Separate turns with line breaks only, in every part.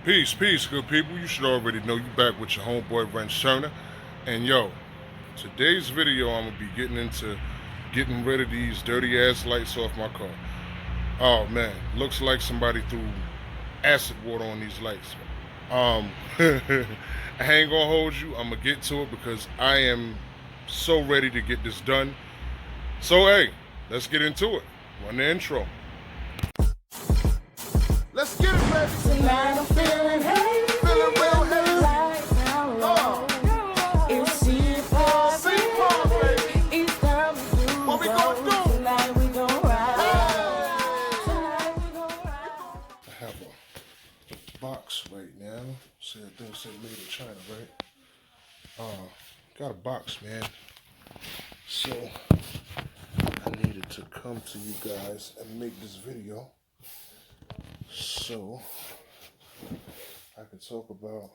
Peace, good people. You should already know you back with your homeboy Wrenchturna. And yo, today's video I'm gonna be getting rid of these dirty ass lights off my car. Oh man, looks like somebody threw acid water on these lights. I ain't gonna hold you. I'm gonna get to it because I am so ready to get this done. So hey, let's get into it. Run the intro.
Let's get it, baby.
Tonight I'm feeling hazy.
Feeling real hazy.
Lights down low. It's C4,
baby.
It's time to do.
What we gonna do?
Tonight we gon' ride. Tonight we gon' ride.
I have a box right now. Say a thing said made in China, right? Got a box, man. So I needed to come to you guys and make this video so I can talk about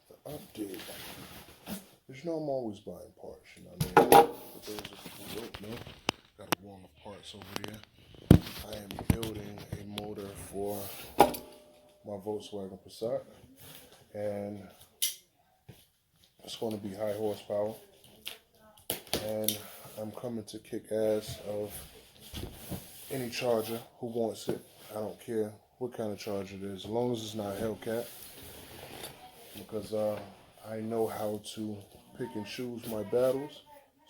the update. Because you know I'm always buying parts, you know what I mean? For those of you who don't know, got a wall of parts over there. I am building a motor for my Volkswagen Passat, and it's going to be high horsepower, and I'm coming to kick ass of any charger who wants it. I don't care what kind of charger it is, as long as it's not Hellcat, because I know how to pick and choose my battles.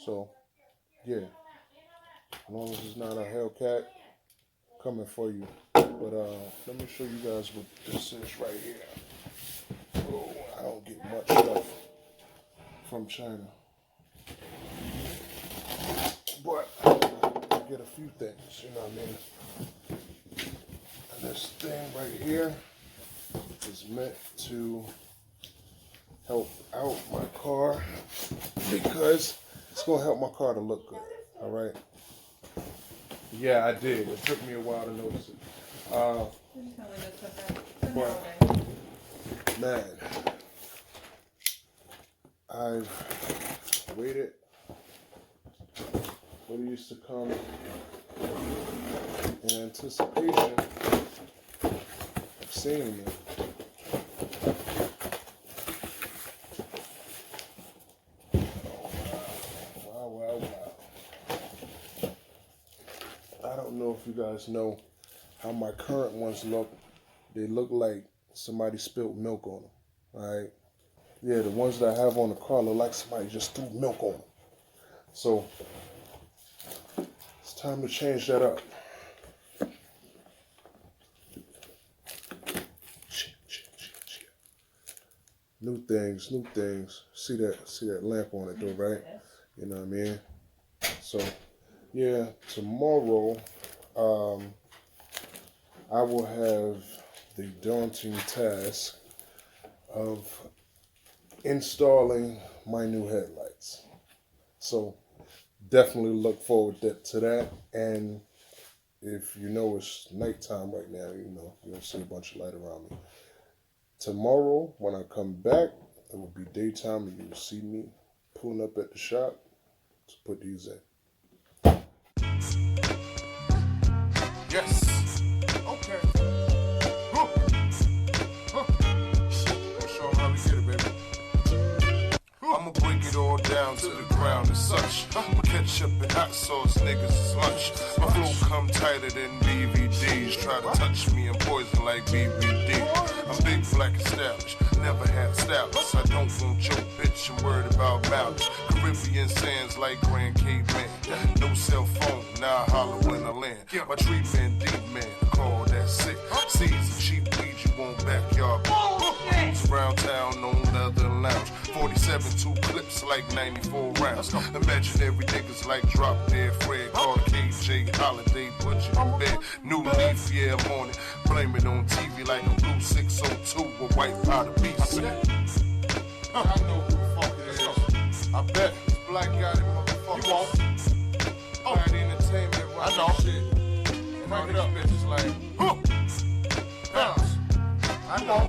So yeah, as long as it's not a Hellcat, coming for you. But let me show you guys what this is right here. Oh, I don't get much stuff from China, but I get a few things, you know what I mean? And this thing right here is meant to help out my car because it's gonna help my car to look good. All right. Yeah, I did. It took me a while to notice it. But man, I've waited for these to come in anticipation of seeing them. Wow. I don't know if you guys know how my current ones look. They look like somebody spilled milk on them, all right? Yeah, the ones that I have on the car look like somebody just threw milk on them. So it's time to change that up. Shit. New things. See that lamp on it though, right? You know what I mean? So yeah, tomorrow I will have the daunting task of installing my new headlights. So definitely look forward to that. And if you know it's nighttime right now, you know, you'll see a bunch of light around me. Tomorrow, when I come back, it will be daytime and you will see me pulling up at the shop to put these in.
Yes. Okay. Show 'em how we get it, baby. I'ma break it all down to the ground as such. With ketchup and hot sauce, niggas is lunch. My flow come tighter than DVDs. Try to touch me and poison like BBD. I'm big, black, established. Never had stylist. I don't want your bitch. I'm worried about malice. Caribbean sands like Grand Caveman. No cell phone, now I holler when I land. My treatment deep, man, call that sick. Seeds of cheap weed, you want backyard. Around town on leather lounge. 47 2 clips like 94 rounds. Imaginary niggas like Drop Dead Fred. Call KJ Holiday, put you in bed. New leaf, yeah, morning. Blame it on TV like a blue 602 with white powder beats. I know who the fuck it is. I bet. Black got it, motherfucker. You won't. Oh, the entertainment, right? I know. Shit. And all these bitches like, bounce. I know.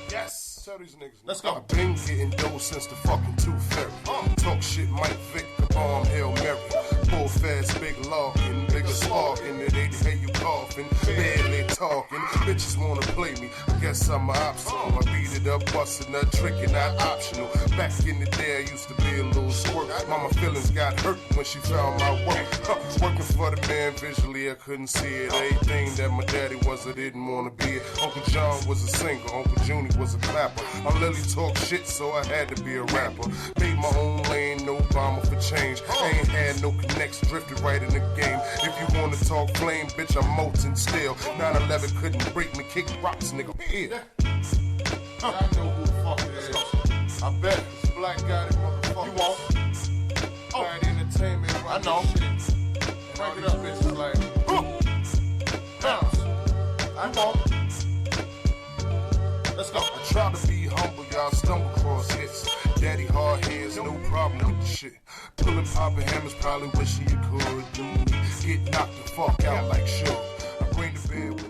Yes. Tell these niggas. Let's go. I've been getting dough since the fucking Tooth Fairy. Talk shit, Mike Vick, the bomb, Hail Mary. Pull fast, big log, getting bigger a sparking, and they hear you coughing, barely talking. Bitches wanna play me, I guess I'm an obstacle. I beat it up, bustin' a trick and not optional. Back in the day, I used to be a little squirt. Mama feelings got hurt when she found my work. Working for the man visually, I couldn't see it. Everything that my daddy was, I didn't wanna be it. Uncle John was a singer, Uncle Junie was a clapper. I Lily talk shit, so I had to be a rapper. Made my own lane, no bomber for change. I ain't had no connects, drifted right in the game. If you wanna talk flame, bitch, I'm molten steel. 9/11 couldn't break me, kick rocks, nigga. Here.
I know who the fuck it is. I bet this Blak got it, motherfucker. You won't.
Right entertainment, right?
I know. Break it up, bitch. It's like, bounce. I won't. Let's go.
I try to be humble, y'all stumble across hits. Daddy hard heads, no problem with the shit. Pulling poppin' hammers, probably wishing you could do me. Get knocked the fuck out like sure. I bring the bed with me.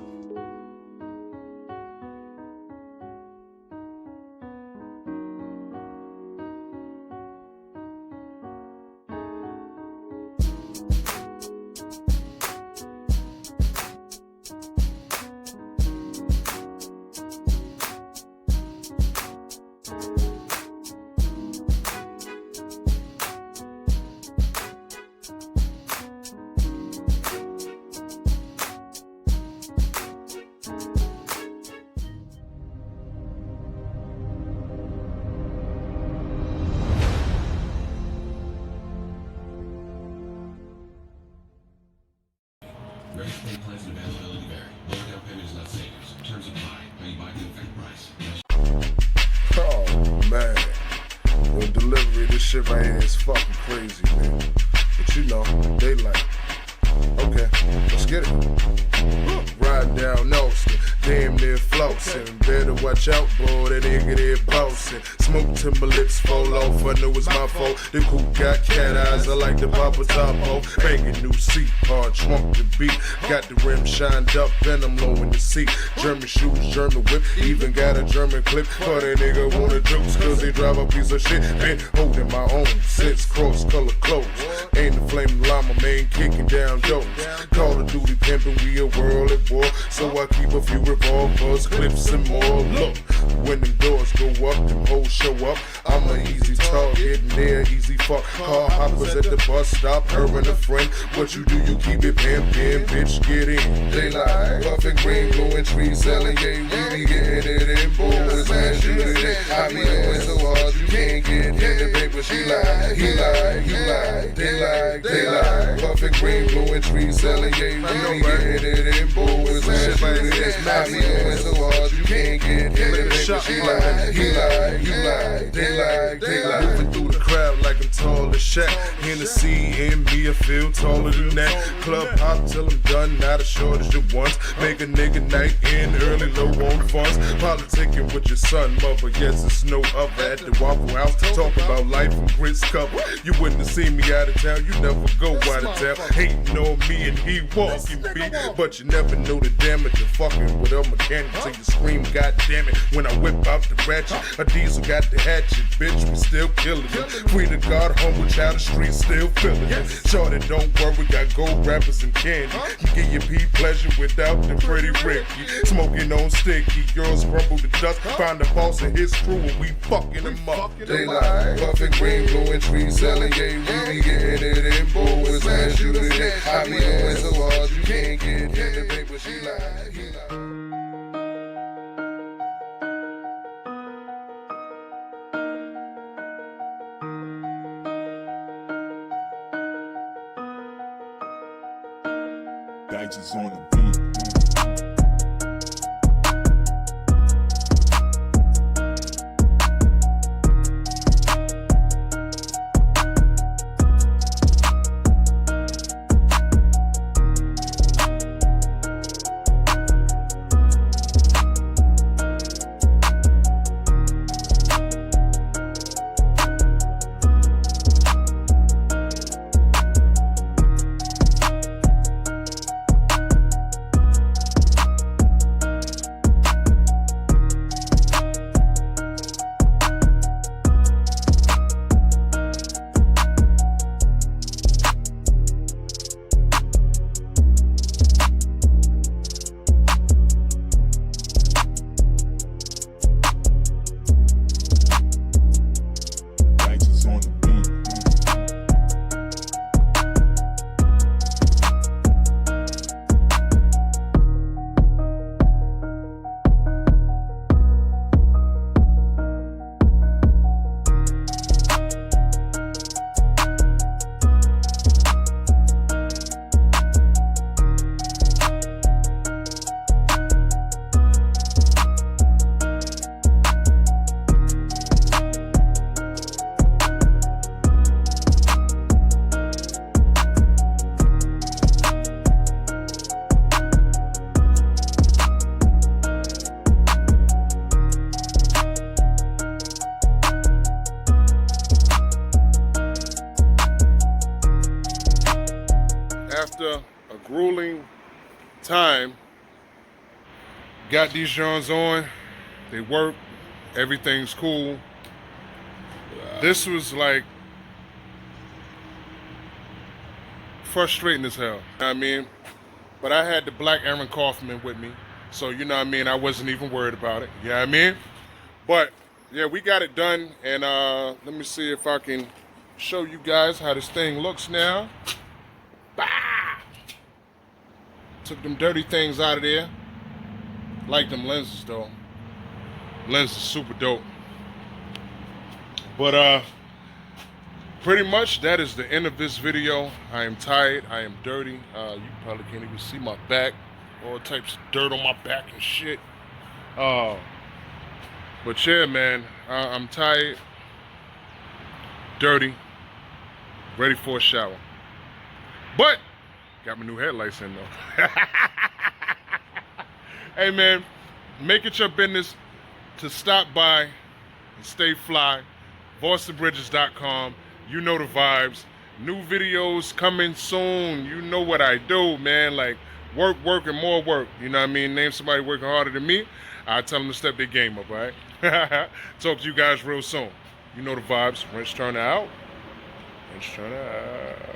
Rates, pay plans, and availability vary. Lower down payment is not savings. Terms apply. How you buy the effect price.
Oh, man. Your delivery, this shit right here is fucking crazy, man. But you know, Daylight. Okay, let's get it. Riding down Austin, damn near flossing. Better watch out, boy, that nigga there bossing. Smoke till my lips fall off, I know it's my fault. The coupe got cat eyes, I like to pop a top off. Banging new seat, hard trunk to beat. Got the rim shined up and I'm low in the seat. German shoes, German whip, even got a German clip. For that nigga wanna jokes, cause they drive a piece of shit. Been holding my own, six cross color clothes. Ain't the flame llama, man, kicking down doors. Call of Duty pimpin', we a world at war. So I keep a few revolvers, clips and more. Look, when them doors go up, them hoes show up. I'm an easy target, and they're easy fuck. Car hoppers at the bus stop, her and a friend. What you do, you keep it pimpin', bitch, get in. Daylight, puffin' green, blowing trees, selling yay, we be getting it in boys, man, shooting it. I be doing so hard, you can't get in the paper. She lie, he lie, you lie. Daylight, puffin' green, blowing trees, selling yay, we be getting it in boys, man, shooting it. I be doing so hard, you can't get in the paper. She lie, he lie, you lie. Daylight, moving through the crowd like I'm tall as Shaq. Hennessy in me, I feel taller than that. Club hop till I'm done, not as short as you once. Make a nigga night in early, low on funds. Politicking with your son, mother, yes, it's no other. At the Waffle House, talk about life and grits cover. You wouldn't have seen me out of town, you never go out of town. Hating on me and he walking me, but you never know the damage of fucking with a mechanic till you scream, God damn it. When I whip out the ratchet, a diesel got the hatchet, bitch, we still killing it. Free to God, humble child, the street still feeling it. Shorty, don't worry, got gold rappers and candy. You get your pee pleasure without the pretty Ricky. Smoking on sticky, girls crumble to dust. Find the boss and his crew and we fucking them up. Daylight, puffin' green, blowing trees, selling yay, we be getting it in boys, man, shooting it. I be doing so hard, you can't get in the paper. She lie, he lie.
Dice is on the beat.
after a grueling time, got these joints on. They work. Everything's cool. This was like frustrating as hell. You know what I mean? But I had the Black Aaron Kaufman with me. So, you know what I mean? I wasn't even worried about it. You know what I mean? But, yeah, we got it done. And let me see if I can show you guys how this thing looks now. Bah! Took them dirty things out of there. Like them lenses, though. Lens is super dope. But, pretty much that is the end of this video. I am tired. I am dirty. You probably can't even see my back. All types of dirt on my back and shit. But yeah, man. I'm tired. Dirty. Ready for a shower. But got my new headlights in though. Hey man, make it your business to stop by and stay fly. VoiceOfBridges.com. You know the vibes. New videos coming soon. You know what I do, man. Like work, and more work. You know what I mean? Name somebody working harder than me. I tell them to step their game up, all right? Talk to you guys real soon. You know the vibes. Wrenchturna out. Wrenchturna out.